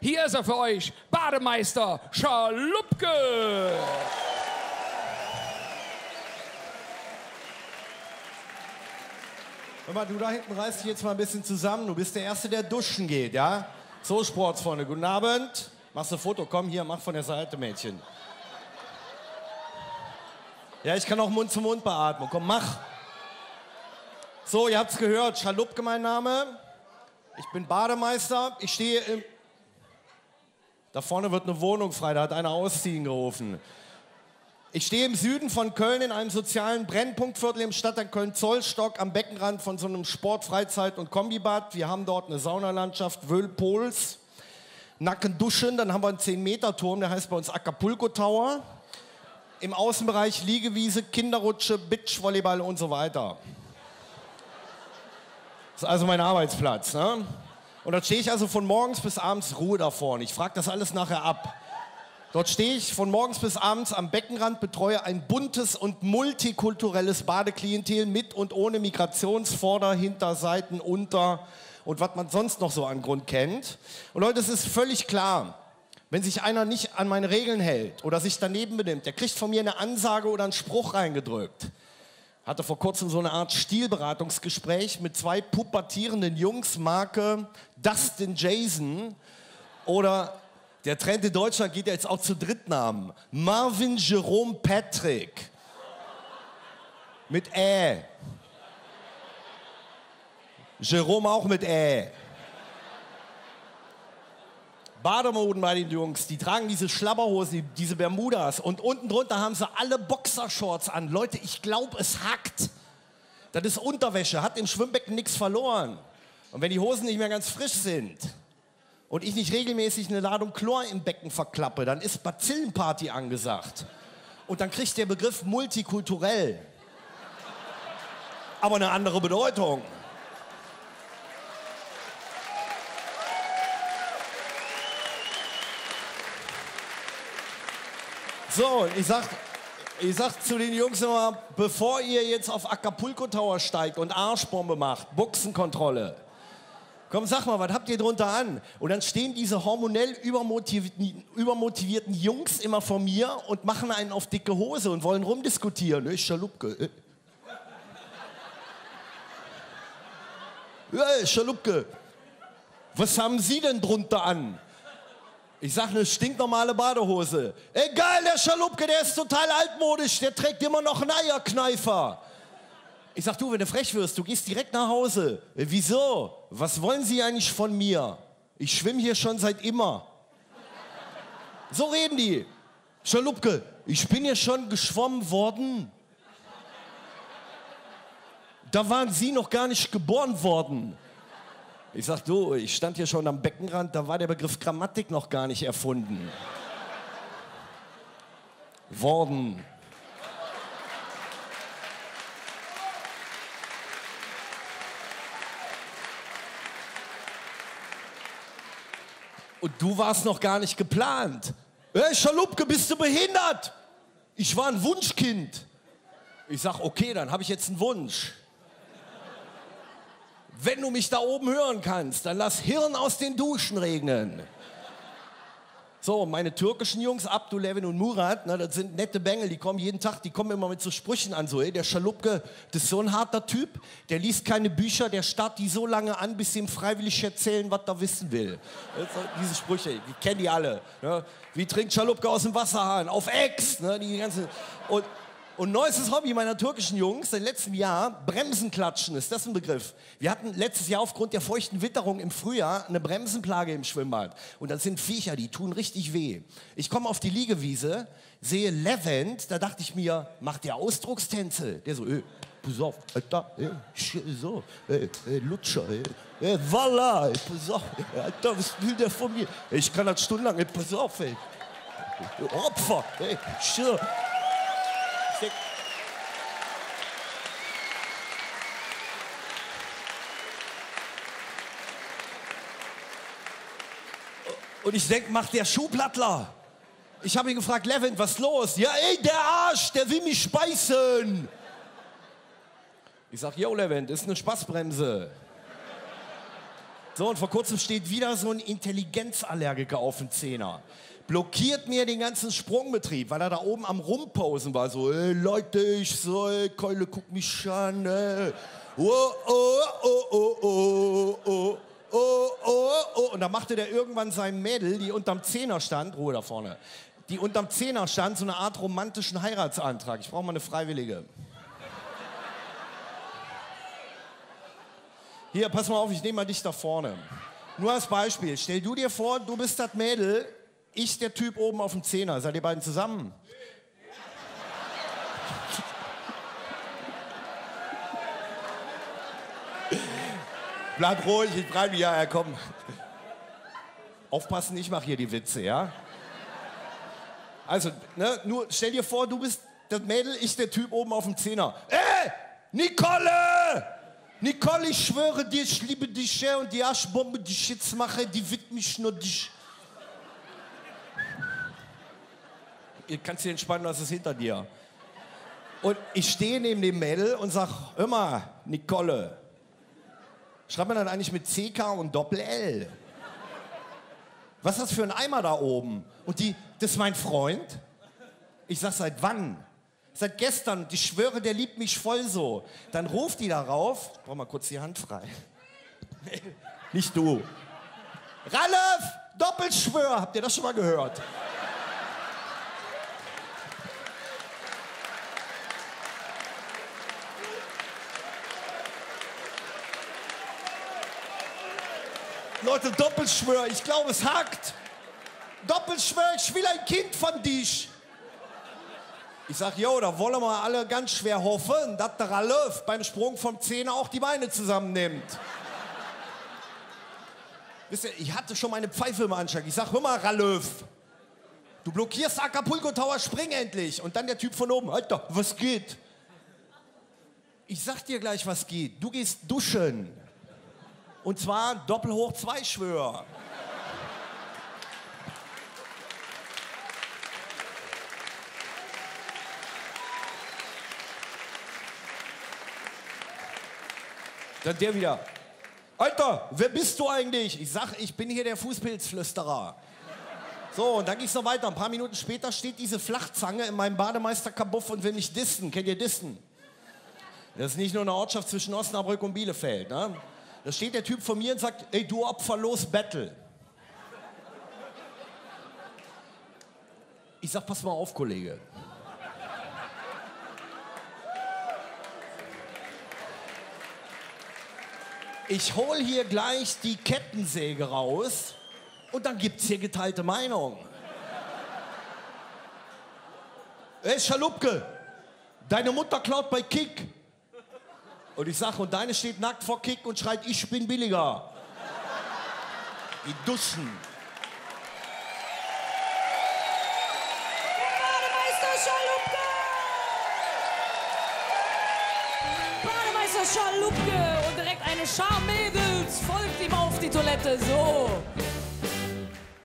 Hier ist er für euch, Bademeister Schaluppke. Hör mal, du da hinten reißt dich jetzt mal ein bisschen zusammen. Du bist der Erste, der duschen geht, ja? So, Sportsfreunde, guten Abend. Machst du ein Foto? Komm hier, mach von der Seite, Mädchen. Ja, ich kann auch Mund-zu-Mund-Beatmung. Komm, mach. So, ihr habt's gehört. Schaluppke mein Name. Ich bin Bademeister. Ich stehe im... Da vorne wird eine Wohnung frei, da hat einer ausziehen gerufen. Ich stehe im Süden von Köln in einem sozialen Brennpunktviertel im Stadtteil Köln-Zollstock am Beckenrand von so einem Sport-, Freizeit- und Kombibad. Wir haben dort eine Saunalandschaft, Whirlpools, Nackenduschen, dann haben wir einen 10-Meter-Turm, der heißt bei uns Acapulco Tower. Im Außenbereich Liegewiese, Kinderrutsche, Beachvolleyball und so weiter. Das ist also mein Arbeitsplatz, ne? Und dort stehe ich also von morgens bis abends, Ruhe da vorne. Ich frage das alles nachher ab. Dort stehe ich von morgens bis abends am Beckenrand, betreue ein buntes und multikulturelles Badeklientel mit und ohne Migrationsvorder-, Hinterseiten-, Unter- und was man sonst noch so an Grund kennt. Und Leute, es ist völlig klar, wenn sich einer nicht an meine Regeln hält oder sich daneben benimmt, der kriegt von mir eine Ansage oder einen Spruch reingedrückt. Hatte vor kurzem so eine Art Stilberatungsgespräch mit 2 pubertierenden Jungs, Marke Dustin Jason oder der Trend in Deutschland geht ja jetzt auch zu Drittnamen. Marvin Jerome Patrick. Mit Ä. Jerome auch mit Ä. Bademoden bei den Jungs, die tragen diese Schlabberhosen, diese Bermudas und unten drunter haben sie alle Boxershorts an. Leute, ich glaube, es hackt. Das ist Unterwäsche, hat im Schwimmbecken nichts verloren. Und wenn die Hosen nicht mehr ganz frisch sind und ich nicht regelmäßig eine Ladung Chlor im Becken verklappe, dann ist Bazillenparty angesagt. Und dann kriegt der Begriff multikulturell aber eine andere Bedeutung. So, ich sag zu den Jungs immer, bevor ihr jetzt auf Acapulco Tower steigt und Arschbombe macht, Buchsenkontrolle. Komm, sag mal, was habt ihr drunter an? Und dann stehen diese hormonell übermotivierten Jungs immer vor mir und machen einen auf dicke Hose und wollen rumdiskutieren. Hey, Schaluppke. Hey, Schaluppke. Was haben Sie denn drunter an? Ich sag, eine stinknormale Badehose. Egal, der Schaluppke, der ist total altmodisch, der trägt immer noch einen Eierkneifer. Ich sag, du, wenn du frech wirst, du gehst direkt nach Hause. Wieso? Was wollen Sie eigentlich von mir? Ich schwimme hier schon seit immer. So reden die. Schaluppke, ich bin hier schon geschwommen worden. Da waren Sie noch gar nicht geboren worden. Ich sag, du, ich stand hier schon am Beckenrand, da war der Begriff Grammatik noch gar nicht erfunden. Worden. Und du warst noch gar nicht geplant. Hey, Schaluppke, bist du behindert? Ich war ein Wunschkind. Ich sag, okay, dann habe ich jetzt einen Wunsch. Wenn du mich da oben hören kannst, dann lass Hirn aus den Duschen regnen. So, meine türkischen Jungs, Abdul, Levin und Murat, ne, das sind nette Bengel, die kommen jeden Tag, die kommen immer mit so Sprüchen an, so, ey, der Schaluppke, das ist so ein harter Typ, der liest keine Bücher, der starrt die so lange an, bis sie ihm freiwillig erzählen, was er wissen will. Diese Sprüche, die kennen die alle. Ne? Wie trinkt Schaluppke aus dem Wasserhahn? Auf Ex! Ne, die ganze, und neuestes Hobby meiner türkischen Jungs, seit letztem Jahr, Bremsenklatschen, ist das ein Begriff? Wir hatten letztes Jahr aufgrund der feuchten Witterung im Frühjahr eine Bremsenplage im Schwimmbad. Und das sind Viecher, die tun richtig weh. Ich komme auf die Liegewiese, sehe Levent, da dachte ich mir, macht der Ausdruckstänze? Der so, pass auf, Alter, so, Lutscher, Walla, pass auf, Alter, was will der von mir? Ich kann das stundenlang, pass auf, ey. Opfer, sure. Und ich denke, macht der Schuhplattler. Ich habe ihn gefragt, Levent, was ist los? Ja, ey, der Arsch, der will mich speisen. Ich sag, yo, Levent, ist eine Spaßbremse. So, und vor kurzem steht wieder so ein Intelligenzallergiker auf dem Zehner. Blockiert mir den ganzen Sprungbetrieb, weil er da oben am Rumposen war. So, ey, Leute, ich so, ey, Keule, guck mich an, ey. Oh, oh, oh, oh, oh, oh, oh, oh, oh. Und da machte der irgendwann seinem Mädel, die unterm Zehner stand, Ruhe da vorne, die unterm Zehner stand, so eine Art romantischen Heiratsantrag. Ich brauche mal eine Freiwillige. Hier, pass mal auf, ich nehme mal dich da vorne. Nur als Beispiel, stell du dir vor, du bist das Mädel, ich der Typ oben auf dem Zehner. Seid ihr beiden zusammen? Bleib ruhig, ich bleibe ja, komm. Aufpassen, ich mache hier die Witze, ja? Also, ne, nur stell dir vor, du bist das Mädel, ich der Typ oben auf dem Zehner. Nicole! Nicole, ich schwöre dir, ich liebe dich, ja, und die Arschbombe, die ich jetzt mache, die wird mich nur dich. Ihr kannst dich entspannen, das ist hinter dir. Und ich stehe neben dem Mädel und sag, hör mal, Nicole, schreibt man dann eigentlich mit CK und Doppel-L? Was ist das für ein Eimer da oben? Und die, das ist mein Freund? Ich sag, seit wann? Seit gestern. Und ich schwöre, der liebt mich voll so. Dann ruft die darauf, ich brauch mal kurz die Hand frei. Nicht du. Ralf, Doppelschwör, habt ihr das schon mal gehört? Leute, Doppelschwör, ich glaube, es hackt. Doppelschwör, ich will ein Kind von dich. Ich sag, jo, da wollen wir alle ganz schwer hoffen, dass der Ralf beim Sprung vom Zehner auch die Beine zusammennimmt. Wisst ihr, ich hatte schon meine Pfeife im Anschlag. Ich sag, hör mal, Ralf, du blockierst Acapulco Tower, spring endlich. Und dann der Typ von oben, Alter, was geht? Ich sag dir gleich, was geht. Du gehst duschen. Und zwar doppelhoch 2 Schwör. Dann der wieder. Alter, wer bist du eigentlich? Ich sag, ich bin hier der Fußpilzflüsterer. So, und dann ging's noch weiter. Ein paar Minuten später steht diese Flachzange in meinem Bademeister-Kabuff und will mich dissen. Kennt ihr Dissen? Das ist nicht nur eine Ortschaft zwischen Osnabrück und Bielefeld, ne? Da steht der Typ vor mir und sagt, ey, du opferlos Battle. Ich sag, pass mal auf, Kollege. Ich hol hier gleich die Kettensäge raus und dann gibt's hier geteilte Meinung. Ey, Schalupke, deine Mutter klaut bei Kick. Und ich sag, und deine steht nackt vor Kick und schreit, ich bin billiger. Die Duschen. Bademeister Schalupke! Bademeister Schalupke! Und direkt eine Schar Mädels folgt ihm auf die Toilette, so.